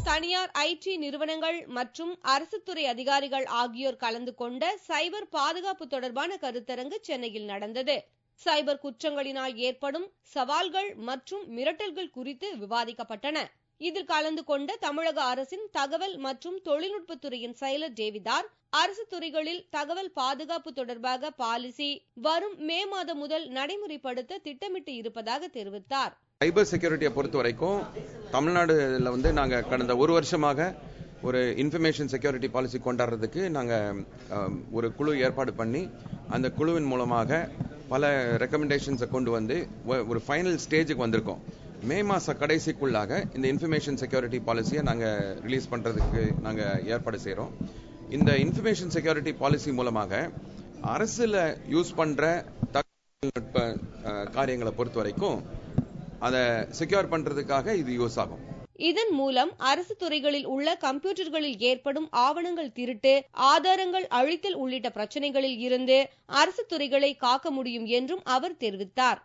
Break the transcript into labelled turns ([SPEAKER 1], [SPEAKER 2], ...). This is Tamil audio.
[SPEAKER 1] தனியார் ஐடி நிறுவனங்கள் மற்றும் அரசு துறை அதிகாரிகள் ஆகியோர் கலந்து கொண்ட சைபர் பாதுகாப்பு தொடர்பான கருத்தரங்கு சென்னையில் நடந்தது. சைபர் குற்றங்களினால் ஏற்படும் சவால்கள் மற்றும் மிரட்டல்கள் குறித்து விவாதிக்கப்பட்டன. இதில் கலந்து கொண்ட தமிழக அரசின் தகவல் மற்றும் தொழில்நுட்பத்துறையின் செயலர் தேவிதார், அரசு துறைகளில் தகவல் பாதுகாப்பு தொடர்பாக பாலிசி வரும் மே மாதம் முதல் நடைமுறைப்படுத்த திட்டமிட்டு இருப்பதாக தெரிவித்தார்.
[SPEAKER 2] சைபர் செக்யூரிட்டியை பொறுத்த வரைக்கும் தமிழ்நாடுல நாங்க கடந்த ஒரு வருஷமாக ஒரு இன்ஃபர்மேஷன் செக்யூரிட்டி பாலிசி கொண்டாடுறதுக்கு நாங்க ஒரு குழு ஏற்பாடு பண்ணி அந்த குழுவின் மூலமாக பல ரெக்கமெண்டேஷன்ஸை கொண்டு வந்து ஒரு ஃபைனல் ஸ்டேஜுக்கு வந்திருக்கோம். மே மாச கடைசிக்குள்ளாக இந்த இன்ஃபர்மேஷன் செக்யூரிட்டி பாலிசியை நாங்க ரிலீஸ் பண்றதுக்கு நாங்க ஏற்பாடு செய்யறோம். இந்த இன்ஃபர்மேஷன் செக்யூரிட்டி பாலிசி மூலமாக அரசுல யூஸ் பண்ற தொழில்நுட்ப காரியங்களை பொறுத்த வரைக்கும் அதை செக்யூர் பண்றதுக்காக இது யூஸ் ஆகும்.
[SPEAKER 1] இதன் மூலம் அரசு துறைகளில் உள்ள கம்ப்யூட்டர்களில் ஏற்படும் ஆவணங்கள் திருட்டு, ஆதாரங்கள் அழித்தல் உள்ளிட்ட பிரச்சனைகளில் இருந்து அரசு துறைகளை காக்க முடியும் என்றும் அவர் தெரிவித்தார்.